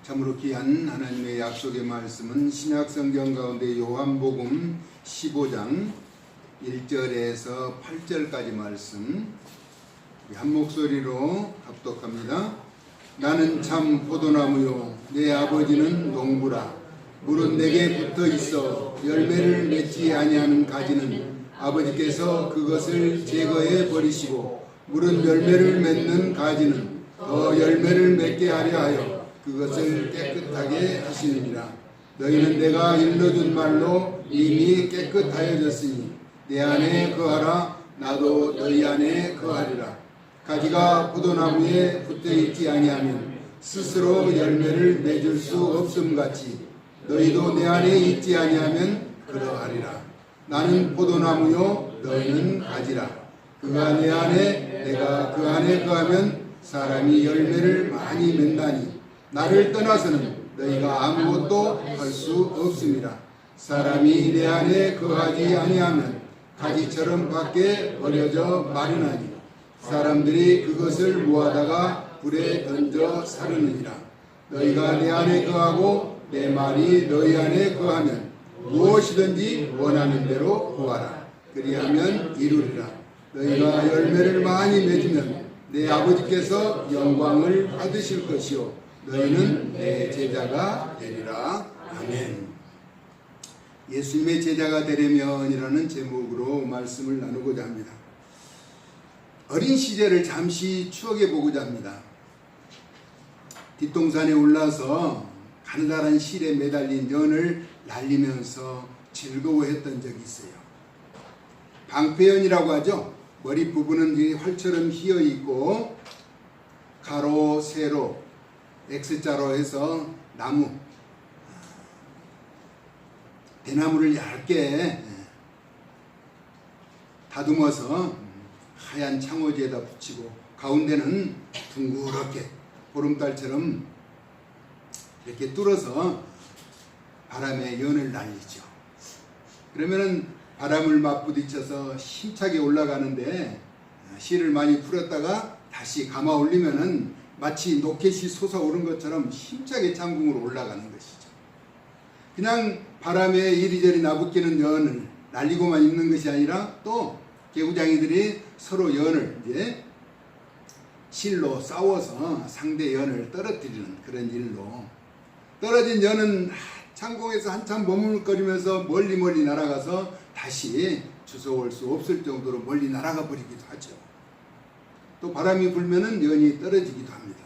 참으로 귀한 하나님의 약속의 말씀은 신약성경 가운데 요한복음 15장 1절에서 8절까지 말씀 한 목소리로 합독합니다. 나는 참 포도나무요 내 아버지는 농부라. 물은 내게 붙어 있어 열매를 맺지 아니하는 가지는 아버지께서 그것을 제거해 버리시고 물은 열매를 맺는 가지는 더 열매를 맺게 하려 하여 그것을 깨끗하게 하시느니라. 너희는 내가 일러준 말로 이미 깨끗하여졌으니 내 안에 거하라. 나도 너희 안에 거하리라. 가지가 포도나무에 붙어있지 아니하면 스스로 열매를 맺을 수 없음같이 너희도 내 안에 있지 아니하면 그러하리라. 나는 포도나무요 너희는 가지라. 그가 내 안에 내가 그 안에 거하면 사람이 열매를 많이 맺나니 나를 떠나서는 너희가 아무것도 할 수 없습니다. 사람이 내 안에 거하지 아니하면 가지처럼 밖에 버려져 마르나니 사람들이 그것을 모아다가 불에 던져 사르느니라. 너희가 내 안에 거하고 내 말이 너희 안에 거하면 무엇이든지 원하는 대로 구하라. 그리하면 이루리라. 너희가 열매를 많이 맺으면 내 아버지께서 영광을 받으실 것이요 너희는 내 제자가 되리라. 아멘. 예수님의 제자가 되려면이라는 제목으로 말씀을 나누고자 합니다. 어린 시절을 잠시 추억해 보고자 합니다. 뒷동산에 올라서 가느다란 실에 매달린 연을 날리면서 즐거워했던 적이 있어요. 방패연이라고 하죠. 머리 부분은 활처럼 휘어 있고 가로, 세로, X자로 해서 나무, 대나무를 얇게 다듬어서 하얀 창호지에다 붙이고 가운데는 둥그렇게 보름달처럼 이렇게 뚫어서 바람에 연을 날리죠. 그러면은 바람을 맞부딪혀서 힘차게 올라가는데 실을 많이 풀었다가 다시 감아 올리면은 마치 로켓이 솟아오른 것처럼 힘차게 창궁으로 올라가는 것이죠. 그냥 바람에 이리저리 나부끼는 연을 날리고만 있는 것이 아니라 또 개구장이들이 서로 연을 이제 실로 싸워서 상대 연을 떨어뜨리는 그런 일로 떨어진 연은 창공에서 한참 머물거리면서 멀리 날아가서 다시 주워올 수 없을 정도로 멀리 날아가 버리기도 하죠. 또 바람이 불면은 연이 떨어지기도 합니다.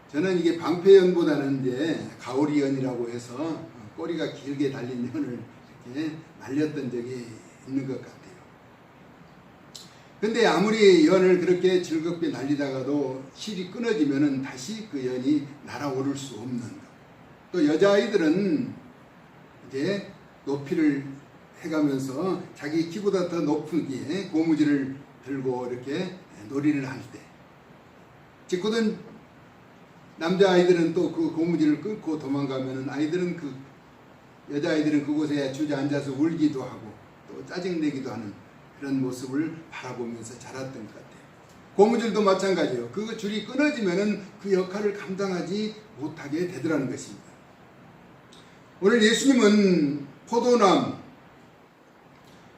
저는 이게 방패연보다는 이제 가오리연이라고 해서 꼬리가 길게 달린 연을 이렇게 날렸던 적이 있는 것 같아요. 근데 아무리 연을 그렇게 즐겁게 날리다가도 실이 끊어지면은 다시 그 연이 날아오를 수 없는 것. 또 여자아이들은 이제 높이를 해가면서 자기 키보다 더 높은 고무줄을 들고 이렇게 놀이를 할 때, 직구든 남자아이들은 또 그 고무줄을 끊고 도망가면은 여자아이들은 그곳에 주저앉아서 울기도 하고 또 짜증내기도 하는 그런 모습을 바라보면서 자랐던 것 같아요. 고무줄도 마찬가지예요. 그 줄이 끊어지면은 그 역할을 감당하지 못하게 되더라는 것입니다. 오늘 예수님은 포도나무,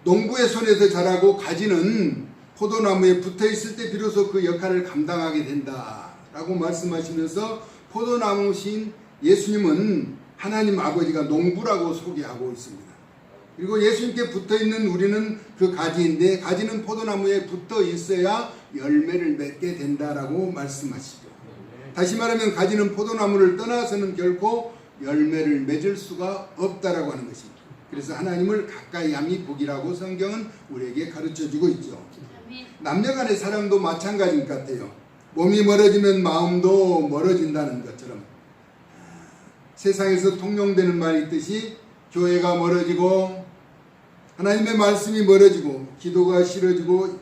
농부의 손에서 자라고 가지는 포도나무에 붙어있을 때 비로소 그 역할을 감당하게 된다라고 말씀하시면서 포도나무신 예수님은 하나님 아버지가 농부라고 소개하고 있습니다. 그리고 예수님께 붙어있는 우리는 그 가지인데 가지는 포도나무에 붙어 있어야 열매를 맺게 된다라고 말씀하시죠. 다시 말하면 가지는 포도나무를 떠나서는 결코 열매를 맺을 수가 없다라고 하는 것입니다. 그래서 하나님을 가까이 함이 복이라고 성경은 우리에게 가르쳐주고 있죠. 남녀 간의 사랑도 마찬가지인 것 같아요. 몸이 멀어지면 마음도 멀어진다는 것처럼 세상에서 통용되는 말이 있듯이 교회가 멀어지고 하나님의 말씀이 멀어지고 기도가 싫어지고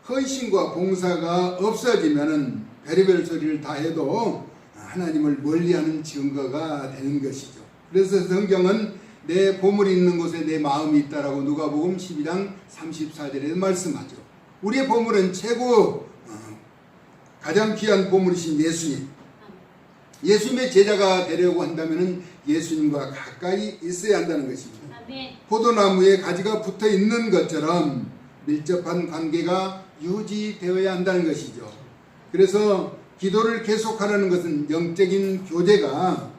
헌신과 봉사가 없어지면은 별의별 소리를 다 해도 하나님을 멀리하는 증거가 되는 것이죠. 그래서 성경은 내 보물이 있는 곳에 내 마음이 있다라고 누가복음 12장 34절에 말씀하죠. 우리의 보물은 최고 가장 귀한 보물이신 예수님. 예수님의 제자가 되려고 한다면 예수님과 가까이 있어야 한다는 것입니다. 아멘. 포도나무에 가지가 붙어 있는 것처럼 밀접한 관계가 유지되어야 한다는 것이죠. 그래서 기도를 계속하라는 것은 영적인 교제가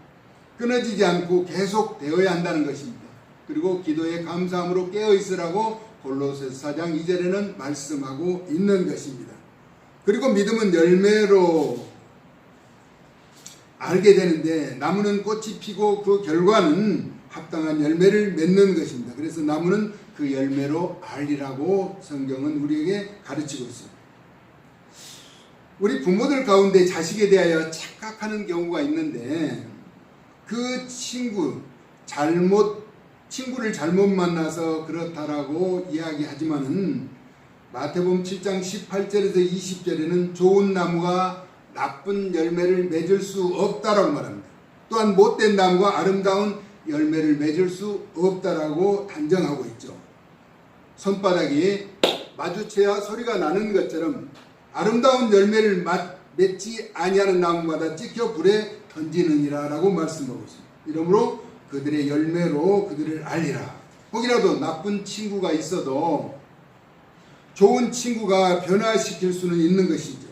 끊어지지 않고 계속되어야 한다는 것입니다. 그리고 기도에 감사함으로 깨어있으라고 골로새서 4장 2절에는 말씀하고 있는 것입니다. 그리고 믿음은 열매로 알게 되는데 나무는 꽃이 피고 그 결과는 합당한 열매를 맺는 것입니다. 그래서 나무는 그 열매로 알리라고 성경은 우리에게 가르치고 있습니다. 우리 부모들 가운데 자식에 대하여 착각하는 경우가 있는데 그 친구를 잘못 만나서 그렇다라고 이야기하지만은 마태복음 7장 18절에서 20절에는 좋은 나무가 나쁜 열매를 맺을 수 없다라고 말합니다. 또한 못된 나무가 아름다운 열매를 맺을 수 없다라고 단정하고 있죠. 손바닥이 마주쳐야 소리가 나는 것처럼 아름다운 열매를 맺지 아니하는 나무마다 찍혀 불에 던지느니라라고 말씀하고 있습니다. 이러므로 그들의 열매로 그들을 알리라. 혹이라도 나쁜 친구가 있어도 좋은 친구가 변화시킬 수는 있는 것이죠.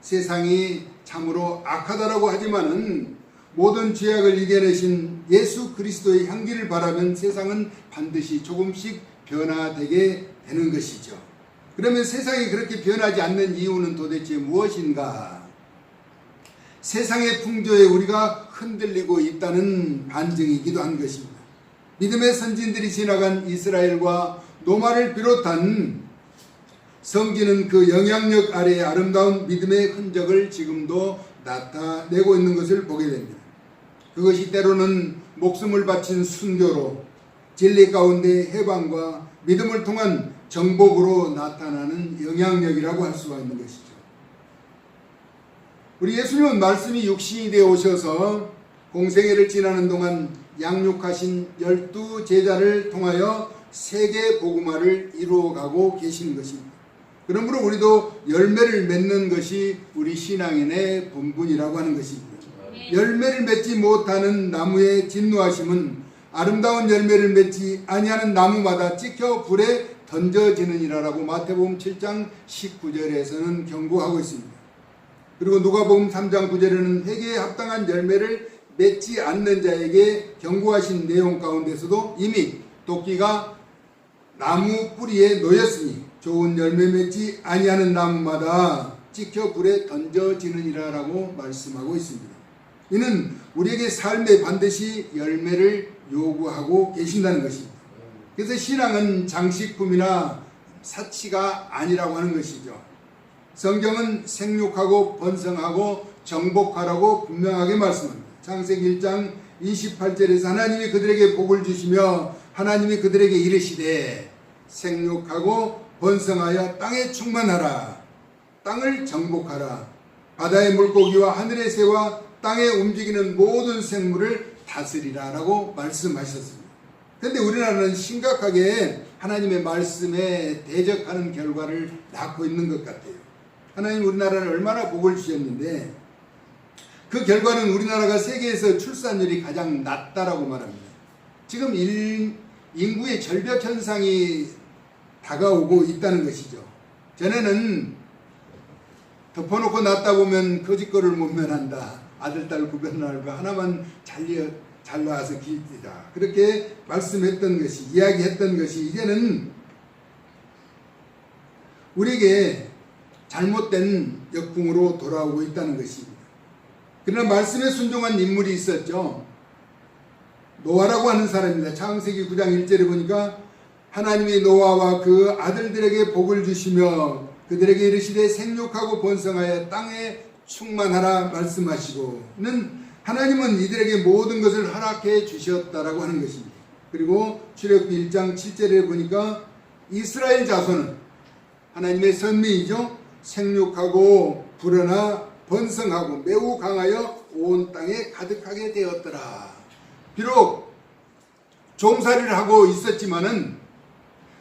세상이 참으로 악하다라고 하지만은 모든 죄악을 이겨내신 예수 그리스도의 향기를 바라면 세상은 반드시 조금씩 변화되게 되는 것이죠. 그러면 세상이 그렇게 변하지 않는 이유는 도대체 무엇인가? 세상의 풍조에 우리가 흔들리고 있다는 반증이기도 한 것입니다. 믿음의 선진들이 지나간 이스라엘과 노마를 비롯한 섬기는 그 영향력 아래의 아름다운 믿음의 흔적을 지금도 나타내고 있는 것을 보게 됩니다. 그것이 때로는 목숨을 바친 순교로 진리 가운데 해방과 믿음을 통한 정복으로 나타나는 영향력이라고 할 수가 있는 것이죠. 우리 예수님은 말씀이 육신이 되어 오셔서 공생애를 지나는 동안 양육하신 12제자를 통하여 세계 복음화를 이루어가고 계시는 것입니다. 그러므로 우리도 열매를 맺는 것이 우리 신앙인의 본분이라고 하는 것입니다. 열매를 맺지 못하는 나무의 진노하심은 아름다운 열매를 맺지 아니하는 나무마다 찍혀 불에 던져지느니라라고 마태복음 7장 19절에서는 경고하고 있습니다. 그리고 누가복음 3장 9절에는 회개에 합당한 열매를 맺지 않는 자에게 경고하신 내용 가운데서도 이미 도끼가 나무 뿌리에 놓였으니 좋은 열매 맺지 아니하는 나무마다 찍혀 불에 던져지느니라라고 말씀하고 있습니다. 이는 우리에게 삶에 반드시 열매를 요구하고 계신다는 것입니다. 그래서 신앙은 장식품이나 사치가 아니라고 하는 것이죠. 성경은 생육하고 번성하고 정복하라고 분명하게 말씀합니다. 창세기 1장 28절에서 하나님이 그들에게 복을 주시며 하나님이 그들에게 이르시되 생육하고 번성하여 땅에 충만하라. 땅을 정복하라. 바다의 물고기와 하늘의 새와 땅에 움직이는 모든 생물을 다스리라 라고 말씀하셨습니다. 그런데 우리나라는 심각하게 하나님의 말씀에 대적하는 결과를 낳고 있는 것 같아요. 하나님 우리나라를 얼마나 복을 주셨는데 그 결과는 우리나라가 세계에서 출산율이 가장 낮다라고 말합니다. 지금 인구의 절벽 현상이 다가오고 있다는 것이죠. 전에는 덮어놓고 낳다 보면 거짓거를 못 면한다. 아들, 딸 구별하고 하나만 잘 나와서 기쁘다. 그렇게 말씀했던 것이, 이야기했던 것이 이제는 우리에게 잘못된 역풍으로 돌아오고 있다는 것입니다. 그러나 말씀에 순종한 인물이 있었죠. 노아라고 하는 사람입니다. 창세기 9장 1절에 보니까 하나님이 노아와 그 아들들에게 복을 주시며 그들에게 이르시되 생육하고 번성하여 땅에 충만하라 말씀하시고는 하나님은 이들에게 모든 것을 허락해 주셨다라고 하는 것입니다. 그리고 출애굽기 1장 7절에 보니까 이스라엘 자손은 하나님의 선미이죠. 생육하고 불어나 번성하고 매우 강하여 온 땅에 가득하게 되었더라. 비록 종살이를 하고 있었지만은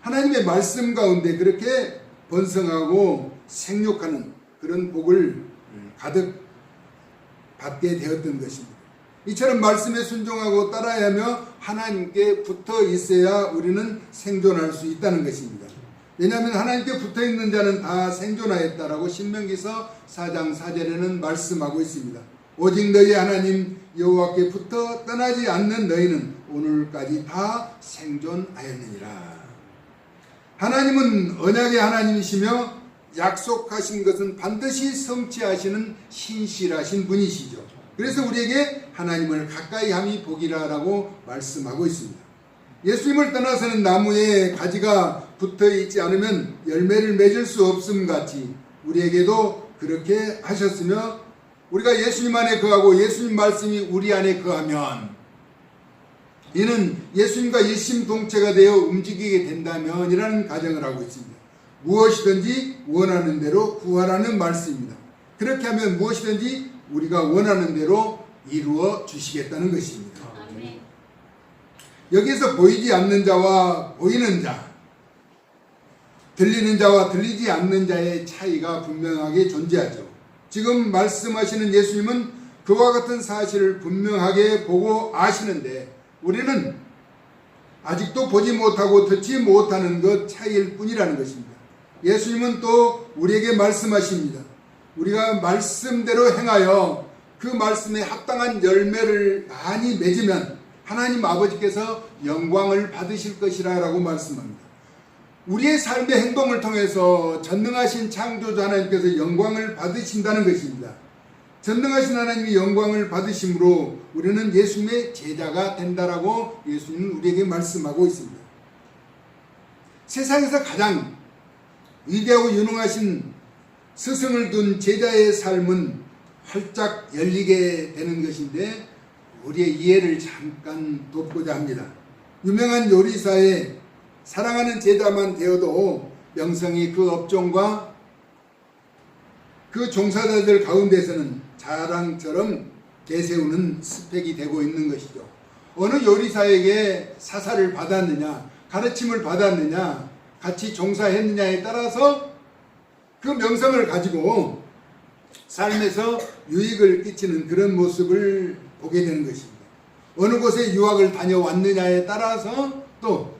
하나님의 말씀 가운데 그렇게 번성하고 생육하는 그런 복을 가득 받게 되었던 것입니다. 이처럼 말씀에 순종하고 따라야 하며 하나님께 붙어 있어야 우리는 생존할 수 있다는 것입니다. 왜냐하면 하나님께 붙어 있는 자는 다 생존하였다라고 신명기서 4장 4절에는 말씀하고 있습니다. 오직 너희 하나님 여호와께 붙어 떠나지 않는 너희는 오늘까지 다 생존하였느니라. 하나님은 언약의 하나님이시며 약속하신 것은 반드시 성취하시는 신실하신 분이시죠. 그래서 우리에게 하나님을 가까이 함이 복이라라고 말씀하고 있습니다. 예수님을 떠나서는 나무에 가지가 붙어 있지 않으면 열매를 맺을 수 없음 같이 우리에게도 그렇게 하셨으며, 우리가 예수님 안에 거하고 예수님 말씀이 우리 안에 거하면 이는 예수님과 일심동체가 되어 움직이게 된다면 이라는 가정을 하고 있습니다. 무엇이든지 원하는 대로 구하라는 말씀입니다. 그렇게 하면 무엇이든지 우리가 원하는 대로 이루어 주시겠다는 것입니다. 아멘. 여기에서 보이지 않는 자와 보이는 자, 들리는 자와 들리지 않는 자의 차이가 분명하게 존재하죠. 지금 말씀하시는 예수님은 그와 같은 사실을 분명하게 보고 아시는데 우리는 아직도 보지 못하고 듣지 못하는 것 차이일 뿐이라는 것입니다. 예수님은 또 우리에게 말씀하십니다. 우리가 말씀대로 행하여 그 말씀에 합당한 열매를 많이 맺으면 하나님 아버지께서 영광을 받으실 것이라 라고 말씀합니다. 우리의 삶의 행동을 통해서 전능하신 창조자 하나님께서 영광을 받으신다는 것입니다. 전능하신 하나님이 영광을 받으심으로 우리는 예수님의 제자가 된다라고 예수님은 우리에게 말씀하고 있습니다. 세상에서 가장 위대하고 유능하신 스승을 둔 제자의 삶은 활짝 열리게 되는 것인데 우리의 이해를 잠깐 돕고자 합니다. 유명한 요리사의 사랑하는 제자만 되어도 명성이 그 업종과 그 종사자들 가운데서는 자랑처럼 내세우는 스펙이 되고 있는 것이죠. 어느 요리사에게 사사를 받았느냐, 가르침을 받았느냐, 같이 종사했느냐에 따라서 그 명성을 가지고 삶에서 유익을 끼치는 그런 모습을 보게 되는 것입니다. 어느 곳에 유학을 다녀왔느냐에 따라서 또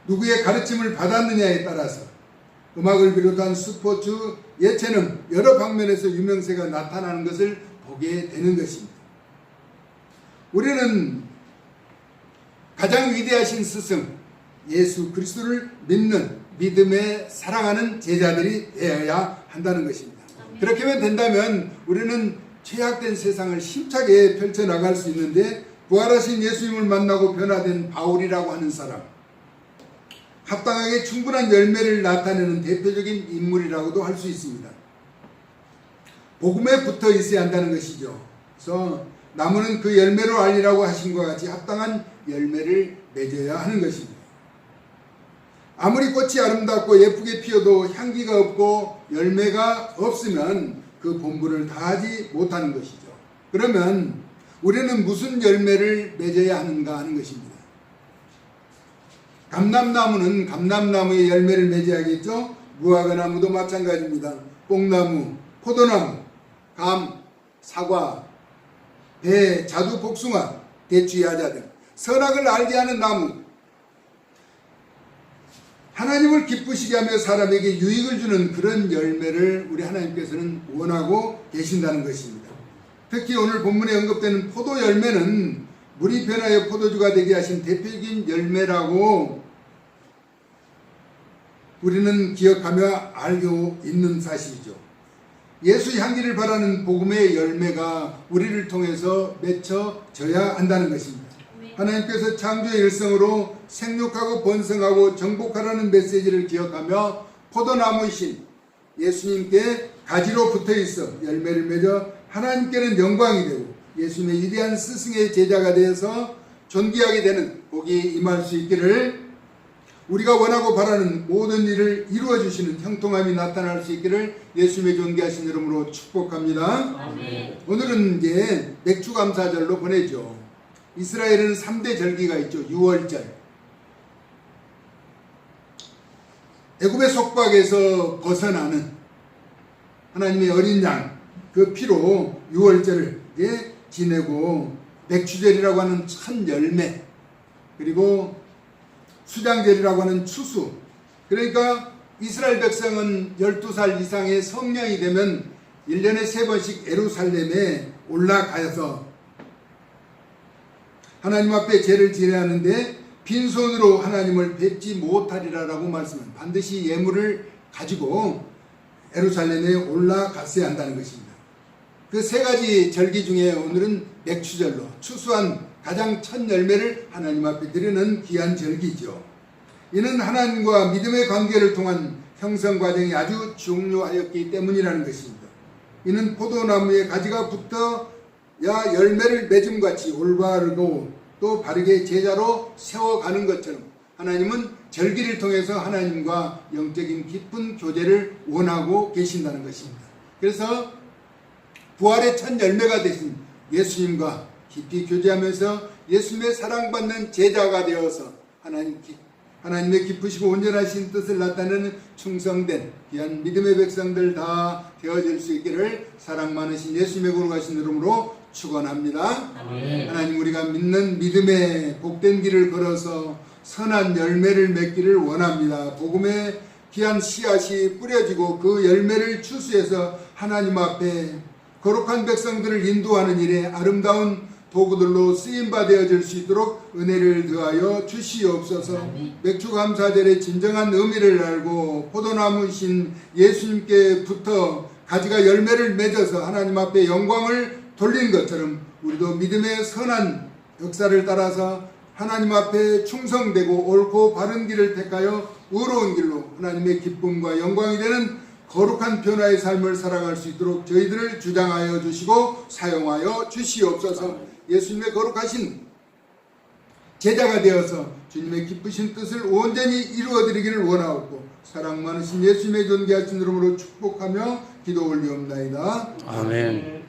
누구의 가르침을 받았느냐에 따라서 음악을 비롯한 스포츠, 예체능 여러 방면에서 유명세가 나타나는 것을 보게 되는 것입니다. 우리는 가장 위대하신 스승 예수 그리스도를 믿는 믿음에 사랑하는 제자들이 되어야 한다는 것입니다. 그렇게만 된다면 우리는 죄악된 세상을 힘차게 펼쳐나갈 수 있는데, 부활하신 예수님을 만나고 변화된 바울이라고 하는 사람, 합당하게 충분한 열매를 나타내는 대표적인 인물이라고도 할 수 있습니다. 복음에 붙어 있어야 한다는 것이죠. 그래서 나무는 그 열매로 알리라고 하신 것 같이 합당한 열매를 맺어야 하는 것입니다. 아무리 꽃이 아름답고 예쁘게 피어도 향기가 없고 열매가 없으면 그 본분을 다하지 못하는 것이죠. 그러면 우리는 무슨 열매를 맺어야 하는가 하는 것입니다. 감람나무는 감람나무의 열매를 맺어야겠죠. 무화과나무도 마찬가지입니다. 뽕나무, 포도나무, 감, 사과, 배, 자두, 복숭아, 대추, 야자 등 선악을 알게 하는 나무, 하나님을 기쁘시게 하며 사람에게 유익을 주는 그런 열매를 우리 하나님께서는 원하고 계신다는 것입니다. 특히 오늘 본문에 언급되는 포도 열매는 물이 변하여 포도주가 되게 하신 대표적인 열매라고 우리는 기억하며 알고 있는 사실이죠. 예수 향기를 바라는 복음의 열매가 우리를 통해서 맺혀져야 한다는 것입니다. 하나님께서 창조의 일성으로 생육하고 번성하고 정복하라는 메시지를 기억하며 포도나무이신 예수님께 가지로 붙어있어 열매를 맺어 하나님께는 영광이 되고 예수님의 위대한 스승의 제자가 되어서 존귀하게 되는 복이 임할 수 있기를, 우리가 원하고 바라는 모든 일을 이루어 주시는 형통함이 나타날 수 있기를 예수님의 존귀하신 이름으로 축복합니다. 아멘. 오늘은 이제 맥주감사절로 보내죠. 이스라엘은 3대 절기가 있죠. 6월절, 애굽의 속박에서 벗어나는 하나님의 어린 양 그 피로 유월절을 지내고 맥추절이라고 하는 첫 열매 그리고 수장절이라고 하는 추수 그러니까 이스라엘 백성은 12살 이상의 성령이 되면 1년에 3번씩 예루살렘에 올라가서 하나님 앞에 제를 지내하는데 빈손으로 하나님을 뵙지 못하리라라고 말씀은 반드시 예물을 가지고 예루살렘에 올라갔어야 한다는 것입니다. 그 3가지 절기 중에 오늘은 맥추절로 추수한 가장 첫 열매를 하나님 앞에 드리는 귀한 절기죠. 이는 하나님과 믿음의 관계를 통한 형성 과정이 아주 중요하였기 때문이라는 것입니다. 이는 포도나무에 가지가 붙어야 열매를 맺음같이 올바르고 또 바르게 제자로 세워가는 것처럼 하나님은 절기를 통해서 하나님과 영적인 깊은 교제를 원하고 계신다는 것입니다. 그래서 부활의 첫 열매가 되신 예수님과 깊이 교제하면서 예수님의 사랑받는 제자가 되어서 하나님의 기쁘시고 온전하신 뜻을 나타내는 충성된 귀한 믿음의 백성들 다 되어질 수 있기를 사랑 많으신 예수님의 거룩하신 이름으로 축원합니다. 아멘. 하나님 우리가 믿는 믿음의 복된 길을 걸어서 선한 열매를 맺기를 원합니다. 복음의 귀한 씨앗이 뿌려지고 그 열매를 추수해서 하나님 앞에 거룩한 백성들을 인도하는 일에 아름다운 도구들로 쓰임바 되어질 수 있도록 은혜를 더하여 주시옵소서. 맥주감사절의 진정한 의미를 알고 포도나무이신 예수님께 붙어 가지가 열매를 맺어서 하나님 앞에 영광을 돌린 것처럼 우리도 믿음의 선한 역사를 따라서 하나님 앞에 충성되고 옳고 바른 길을 택하여 의로운 길로 하나님의 기쁨과 영광이 되는 거룩한 변화의 삶을 살아갈 수 있도록 저희들을 주장하여 주시고 사용하여 주시옵소서. 예수님의 거룩하신 제자가 되어서 주님의 기쁘신 뜻을 온전히 이루어드리기를 원하옵고 사랑 많으신 예수님의 존귀하신 이름으로 축복하며 기도 올리옵나이다. 아멘.